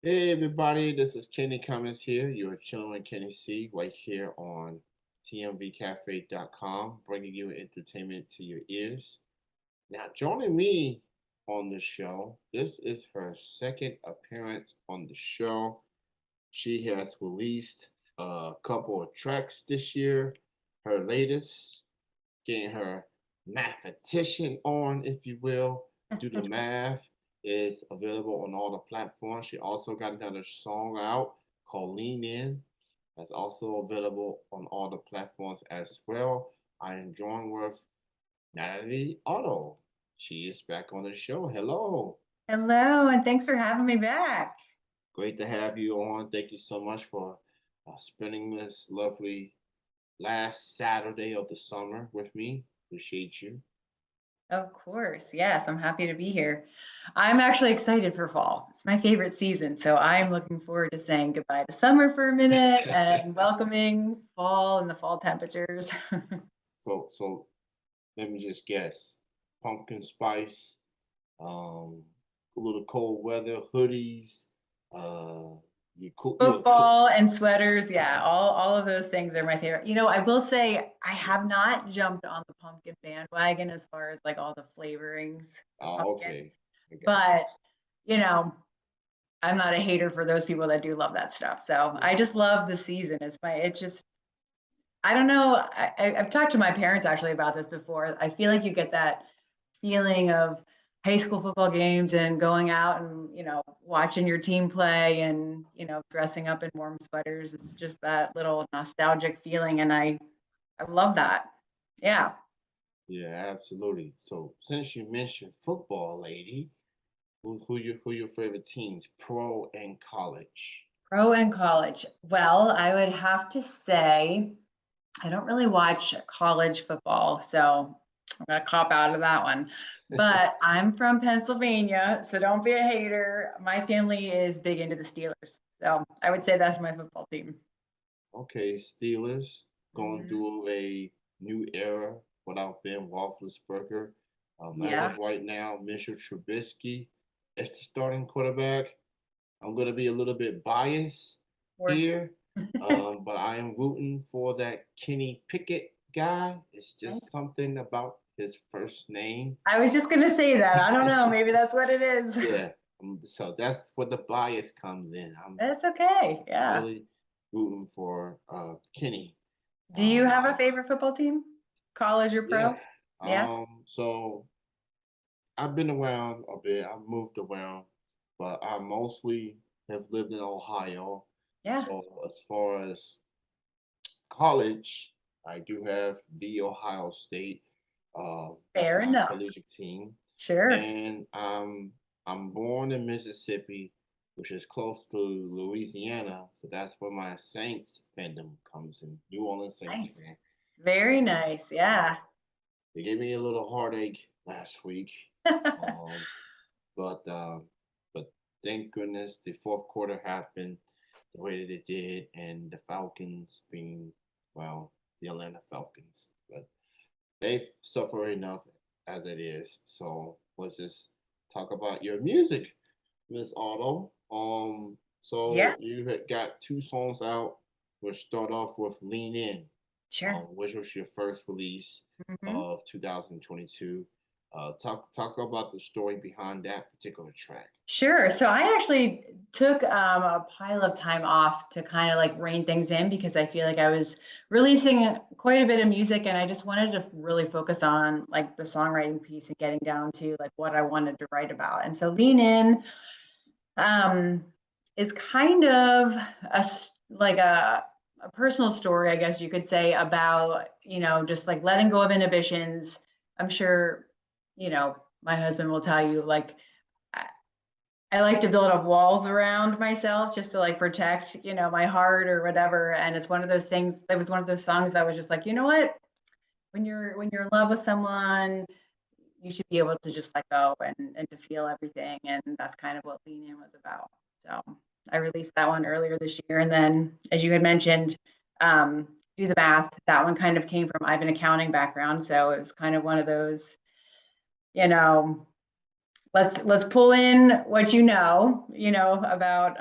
Hey everybody, this is Kenny Cummins here. You are chilling with Kenny C right here on tmvcafe.com, bringing you entertainment to your ears. Now, joining me on the show, this is her second appearance on the show. She has released a couple of tracks this year. Her latest, getting her mathematician on, if you will, do the math, is available on all the platforms. She also got another song out called Lean In. That's also available on all the platforms as well. I am joined with Natalie Otto. She is back on the show. Hello. Hello, and thanks for having me back. Great to have you on. Thank you so much for spending this lovely last Saturday of the summer with me. Appreciate you. Of course. Yes, I'm happy to be here. I'm actually excited for fall. It's my favorite season, so I'm looking forward to saying goodbye to summer for a minute and welcoming fall and the fall temperatures. So let me just guess. Pumpkin spice, um, a little cold weather, hoodies, uh, you're cool. Football and sweaters, yeah, all of those things are my favorite. I will say I have not jumped on the pumpkin bandwagon as far as like all the flavorings of Oh, pumpkin, okay. I got you. but you know, I'm not a hater for those people that do love that stuff. So I just love the season. It's just, I don't know. I've talked to my parents actually about this before. I feel like you get that feeling of high school football games and going out and, watching your team play and, dressing up in warm sweaters. It's just that little nostalgic feeling. And I love that. Yeah. Yeah, absolutely. So since you mentioned football, lady, who your favorite teams, pro and college? Pro and college. Well, I would have to say I don't really watch college football, so I'm gonna cop out of that one. But I'm from Pennsylvania, so don't be a hater. My family is big into the Steelers, so I would say that's my football team. Okay, Steelers going Mhm. through a new era without Ben Roethlisberger. As Yeah, of right now, Mitchell Trubisky is the starting quarterback. I'm going to be a little bit biased sports. here, but I am rooting for that Kenny Pickett guy. It's just something about his first name. I was just gonna say that. I don't know. Maybe that's what it is. Yeah, so that's where the bias comes in. I'm That's okay. Yeah. really rooting for Kenny. Do you have a I favorite football team? College or Yeah. pro? Yeah. So I've been around a bit. I've moved around, but I mostly have lived in Ohio. Yeah. So as far as college, I do have the Ohio State. That's Fair my enough. collegiate team, Sure. and I'm born in Mississippi, which is close to Louisiana. So that's where my Saints fandom comes in. New Orleans Saints Nice. fan. Very nice. Yeah. Yeah. They gave me a little heartache last week, um, but but thank goodness the fourth quarter happened the way that it did, and the Falcons being well the Atlanta Falcons, but they suffer enough as it is. So let's just talk about your music, Miss Otto. Yeah. So you had got two songs out. We'll start off with "Lean In," Sure. which was your first release Mhm. of 2022. Talk about the story behind that particular track. Sure. So I actually took a pile of time off to kind of like rein things in because I feel like I was releasing quite a bit of music and I just wanted to really focus on like the songwriting piece and getting down to like what I wanted to write about. And so Lean In um, is kind of like a personal story, I guess you could say, about, just like letting go of inhibitions. I'm sure, my husband will tell you, like, I like to build up walls around myself just to like protect, my heart or whatever. And it's one of those things. It was one of those songs that was just like, you know what? When you're in love with someone, you should be able to just let go and to feel everything. And that's kind of what Lean In was about. So I released that one earlier this year. And then, as you had mentioned, do the math. That one kind of came from I have an accounting background, so it was kind of one of those, you know, let's pull in what you know about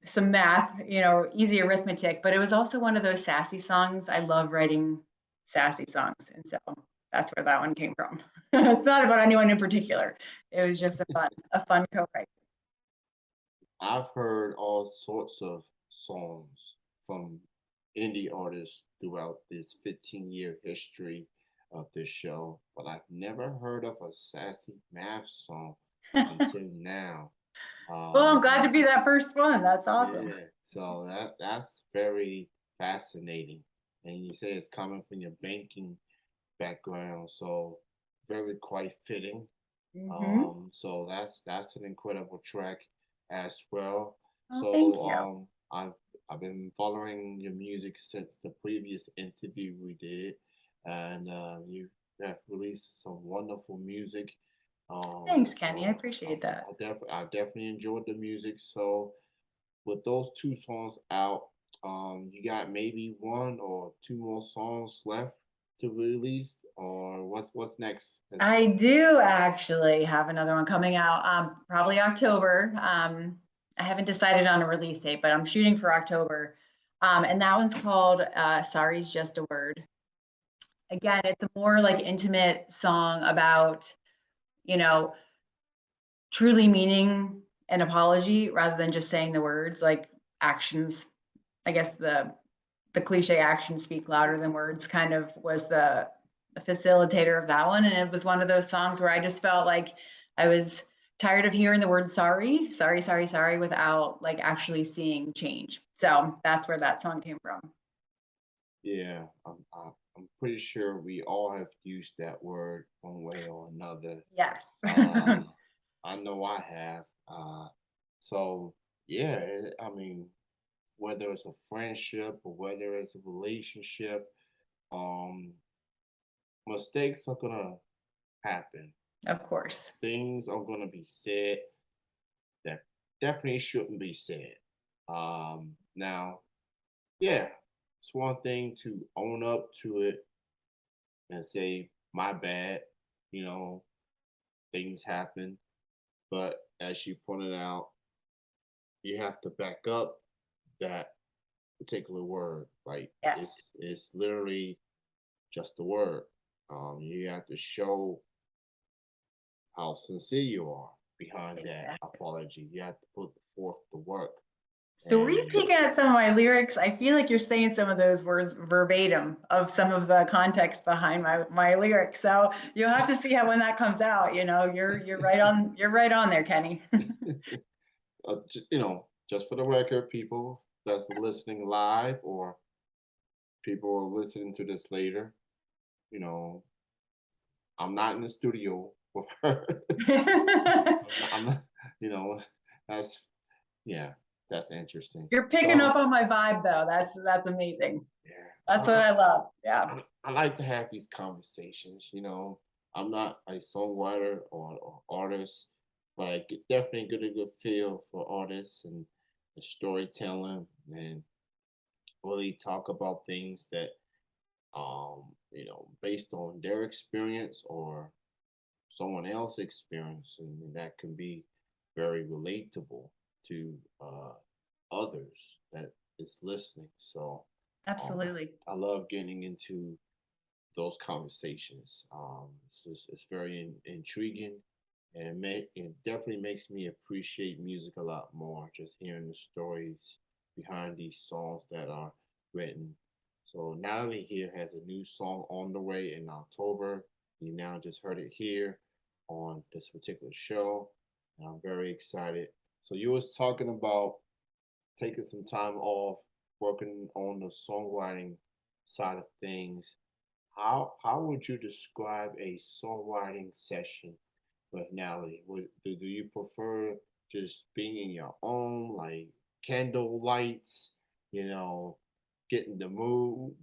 some math, you know, easy arithmetic. But it was also one of those sassy songs. I love writing sassy songs, and so that's where that one came from. It's not about anyone in particular. It was just a fun co-write. I've heard all sorts of songs from indie artists throughout this 15-year history of this show, but I've never heard of a sassy math song until now. Well, I'm glad to And be that first one. That's awesome. yeah, so that's very fascinating. And you say it's coming from your banking background, so very quite fitting. Hmm. So that's an incredible track as well. Oh, So thank you. I've been following your music since the previous interview we did, and you have released some wonderful music. Thanks, Kenny. I So appreciate that. I definitely enjoyed the music. So with those two songs out, you got maybe one or two more songs left to release, or what's next? I do actually have another one coming out, probably October. I haven't decided on a release date, but I'm shooting for October. And that one's called Sorry's Just a Word. Again, it's a more like intimate song about, you know, truly meaning an apology rather than just saying the words, like actions. I guess the cliche actions speak louder than words kind of was the facilitator of that one. And it was one of those songs where I just felt like I was tired of hearing the word sorry, sorry, sorry, sorry without like actually seeing change. So that's where that song came from. Yeah, I'm pretty sure we all have used that word one way or another. Yes. Um, I know I have. So yeah, I mean, whether it's a friendship or whether it's a relationship, um, mistakes are gonna happen. Of course. Things are gonna be said that definitely shouldn't be said. Now, yeah, it's one thing to own up to it and say, my bad, you know, things happen. But as you pointed out, you have to back up that particular word. Like Yes. it's literally just a word. You have to show how sincere you are behind that Exactly. apology. You have to put forth the work. So were you And peeking at some of my lyrics? I feel like you're saying some of those words verbatim of some of the context behind my lyrics. So you'll have to see how when that comes out, you know, you're right on there, Kenny. just, just for the record, people that's listening live or people are listening to this later, you know, I'm not in the studio with her. I'm not, you know, that's yeah, that's interesting. You're picking up So on my vibe though. That's amazing. yeah, That's what I love. Yeah. I like to have these conversations. I'm not a songwriter or artist, but I definitely get a good feel for artists and storytelling and really talk about things that based on their experience or someone else experience, and that can be very relatable to others that is listening. So um, Absolutely. I love getting into those conversations. It's very intriguing, and it definitely makes me appreciate music a lot more. Just hearing the stories behind these songs that are written. So Natalie here has a new song on the way in October. You now just heard it here on this particular show, and I'm very excited. So you was talking about taking some time off, working on the songwriting side of things. How would you describe a songwriting session with Natalie? Do you prefer just being in your own, like candle lights, you know, getting the mood,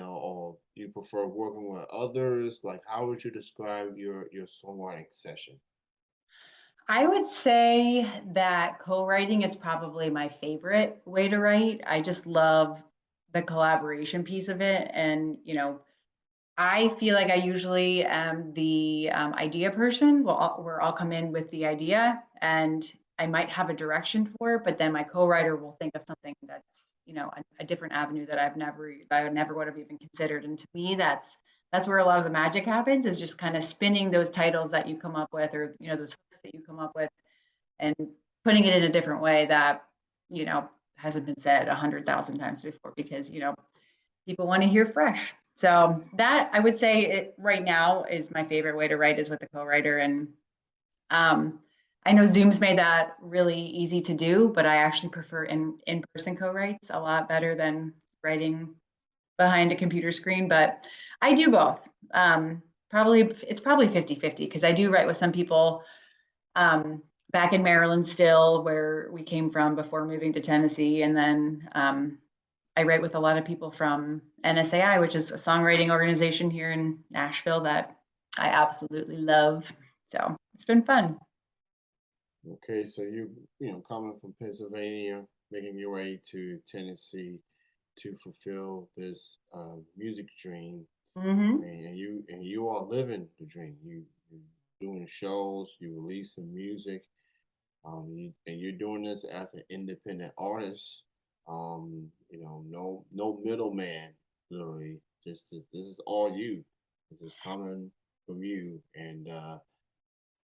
or you prefer working with others? Like, how would you describe your songwriting session? I would say that co-writing is probably my favorite way to write. I just love the collaboration piece of it and, you know, I feel like I usually am the idea person. Where I'll come in with the idea, and I might have a direction for it, but then my co-writer will think of something that's, a different avenue that I never would have even considered. And to me, that's where a lot of the magic happens, is just kind of spinning those titles that you come up with, or those hooks that you come up with, and putting it in a different way that hasn't been said 100,000 times before, because people want to hear fresh. So that, I would say, it right now is my favorite way to write, is with a co-writer. And um, I know Zoom's made that really easy to do, but I actually prefer in-person co-writes a lot better than writing behind a computer screen. But I do both. Probably it's probably 50-50, because I do write with some people back in Maryland still, where we came from before moving to Tennessee. And then I write with a lot of people from NSAI, which is a songwriting organization here in Nashville that I absolutely love. So it's been fun. Okay, so coming from Pennsylvania, making your way to Tennessee to fulfill this music dream, Hmm. and you are living the dream. You doing shows, you releasing music, and you're doing this as an independent artist. No middleman, literally. Just this is all you. This is coming from you, and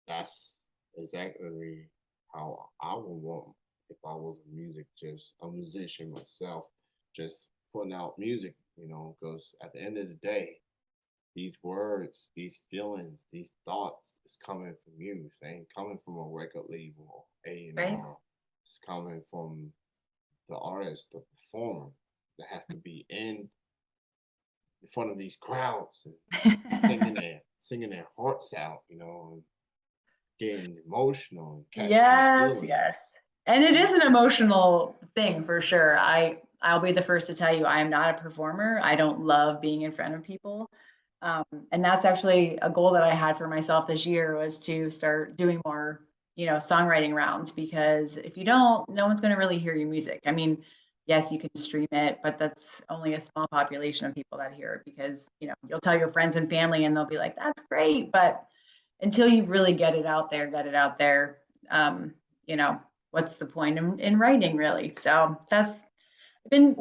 that's exactly how I would want if I was just a musician myself, just putting out music. Because at the end of the day, these words, these feelings, these thoughts is coming from you. It ain't coming from a record label, Right. A&R. It's coming from the artist, the performer that has to be in front of these crowds and singing their hearts out, and getting emotional and catching these Yes, feelings. yes. And it Um, is an emotional thing for sure. I'll be the first to tell you, I am not a performer. I don't love being in front of people. And that's actually a goal that I had for myself this year, was to start doing more, songwriting rounds, because if you don't, no one's going to really hear your music. I mean, yes, you can stream it, but that's only a small population of people that hear it, because, you'll tell your friends and family and they'll be like, that's great. But until you really get it out there, um, you know, what's the point in writing, really? So that's been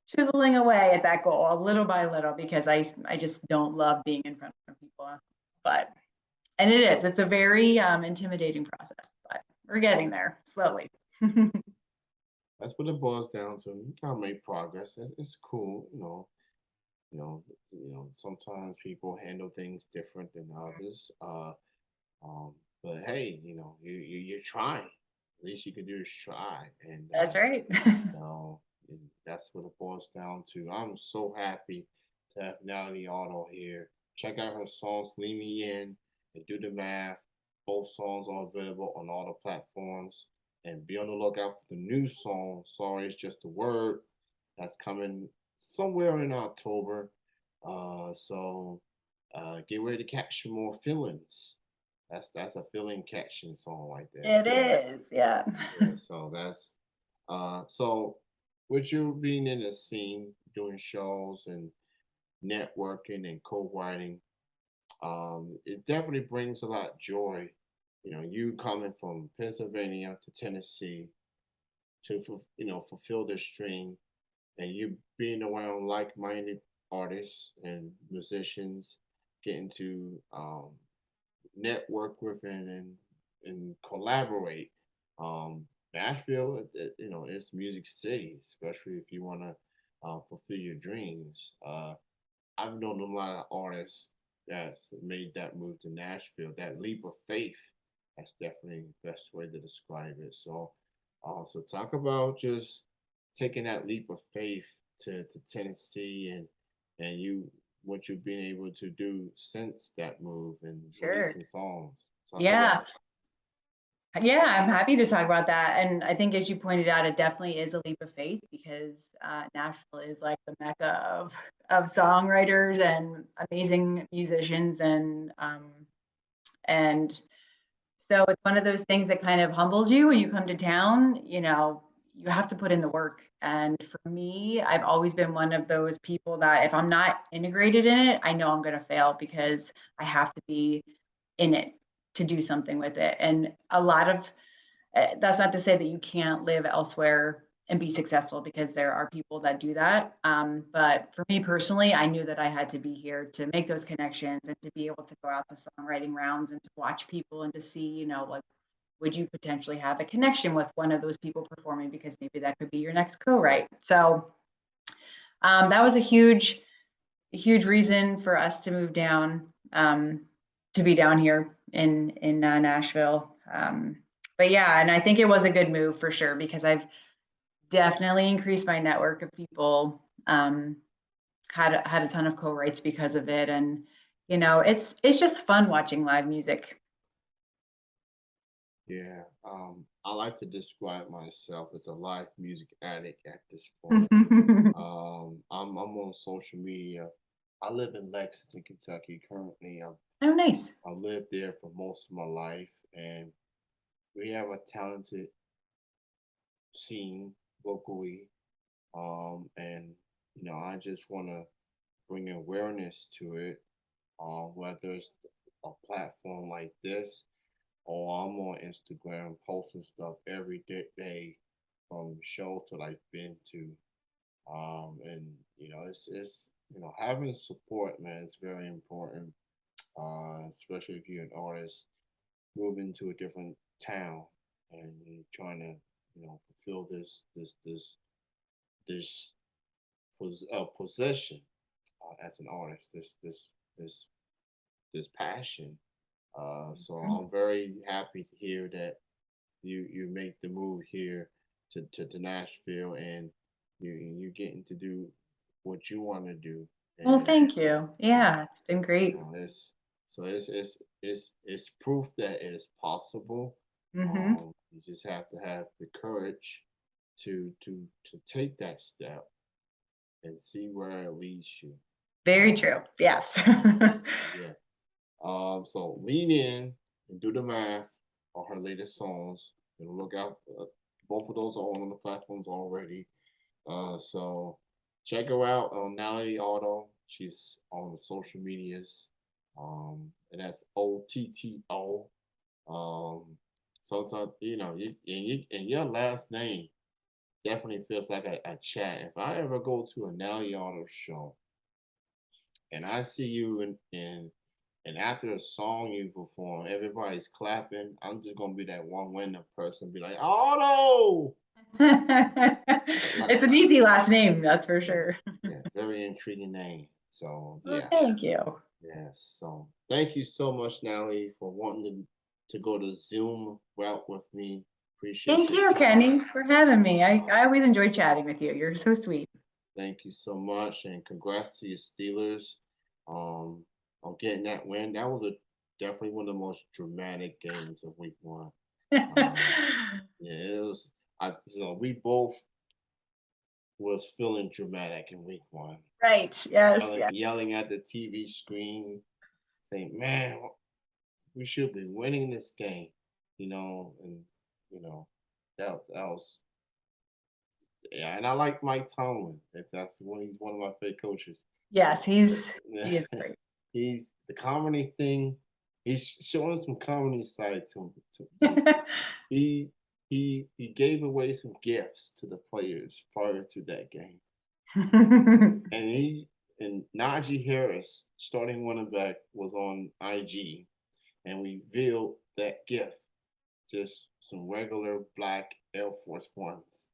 chiseling away at that goal, little by little, because I just don't love being in front of people. But and it's a very intimidating process, but we're getting there slowly. that's what it boils down to. You gotta make progress. It's cool, sometimes people handle things different than others. Um, but hey, you're trying. At least you can do is try, and That's right. so and that's what it boils down to. I'm so happy to have Natalie Otto here. Check out her songs, "Leave Me In" and "Do the Math." Both songs are available on all the platforms. And be on the lookout for the new song, "Sorry It's Just a Word," that's coming somewhere in October. So get ready to catch some more feelings. That's a feeling catching song right there. It Feeling. is, yeah. Yeah, so so with you being in the scene, doing shows and networking and co-writing, it definitely brings a lot of joy. You coming from Pennsylvania to Tennessee to fulfill this dream, and you being around like-minded artists and musicians, getting to network with and collaborate. Nashville, is music city, especially if you want to fulfill your dreams. I've known a lot of artists that's made that move to Nashville. That leap of faith. That's definitely the best way to describe it. So talk about just taking that leap of faith to Tennessee and what you've been able to do since that move and Sure. releasing songs. Talk about Yeah. Yeah, I'm happy to talk about that. And I think, as you pointed out, it definitely is a leap of faith, because Nashville is like the mecca of songwriters and amazing musicians, and so it's one of those things that kind of humbles you when you come to town. you have to put in the work. And for me, I've always been one of those people that if I'm not integrated in it, I know I'm going to fail because I have to be in it to do something with it. And a lot of that's not to say that you can't live elsewhere and be successful because there are people that do that. But for me personally, I knew that I had to be here to make those connections and to be able to go out to songwriting rounds and to watch people and to see, like, would you potentially have a connection with one of those people performing because maybe that could be your next co-write. So that was a huge reason for us to move down, to be down here in Nashville. But yeah, and I think it was a good move for sure because I've definitely increased my network of people. Had a ton of co-writes because of it, and it's just fun watching live music. Yeah. I like to describe myself as a live music addict at this point. I'm on social media. I live in Lexington, Kentucky currently. Oh, nice. I lived there for most of my life, and we have a talented scene locally. And I just want to bring awareness to it. Whether it's a platform like this, or I'm on Instagram posting stuff every day from shows that I've been to. And it's having support, man, is very important. Especially if you're an artist moving to a different town and you're trying to fulfill this possession as an artist, this passion. So I'm very happy to hear that you make the move here to Nashville, and you're getting to do what you want to do. Well, And thank you. um, Yeah, it's been great. it's so it's proof that it is possible. Hmm. You just have to have the courage to take that step and see where it leads you. Very Um, true. Yes. yeah. So lean in and do the math on her latest songs. And look out. Both of those are on the platforms already. So check her out on Natalie Otto. She's on the social medias. And that's OTTO. Sometimes and your last name definitely feels like a chat. If I ever go to a Natalie Otto show and I see you and after a song you perform, everybody's clapping. I'm just gonna be that one random person, be like, "Otto!" Like, It's an easy last name, that's for yeah, sure. yeah, very intriguing name. So Well, yeah, thank you. yes. So thank you so much, Natalie, for wanting to go the Zoom route with me. Appreciate Thank your you, time. Kenny, for having me. I, Um, I always enjoy chatting with you. You're so sweet. Thank you so much, and congrats to your Steelers um, on getting that win. That was definitely one of the most dramatic games of Week 1. Um, yeah, it was. We both was feeling dramatic in Week 1, Right. Yes. yelling, Yes. yelling at the TV screen, saying, "Man, we should be winning this game," and you know that was yeah. And I like Mike Tomlin. He's one of my favorite coaches. Yes. But He is great. he's the comedy thing. He's showing some comedy side to him. He he gave away some gifts to the players prior to that game, and Najee Harris, starting running back, was on IG and revealed that gift, just some regular black Air Force Ones,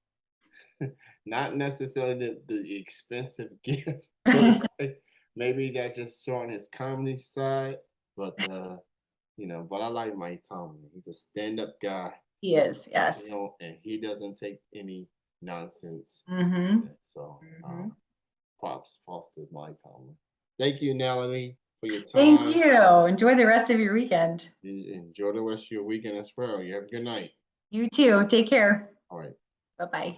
not necessarily the expensive gift per se. Maybe that just showing his comedy side, but but I like Mike Tomlin. He's a stand-up guy, He is. Yes. and he doesn't take any nonsense. Hmm. So Hmm. props to Mike Tomlin. Thank you, Natalie, for your Thank time. you. Enjoy the rest of your weekend. Enjoy the rest of your weekend as well. You have a good night. You too. Take care. All right. Bye bye.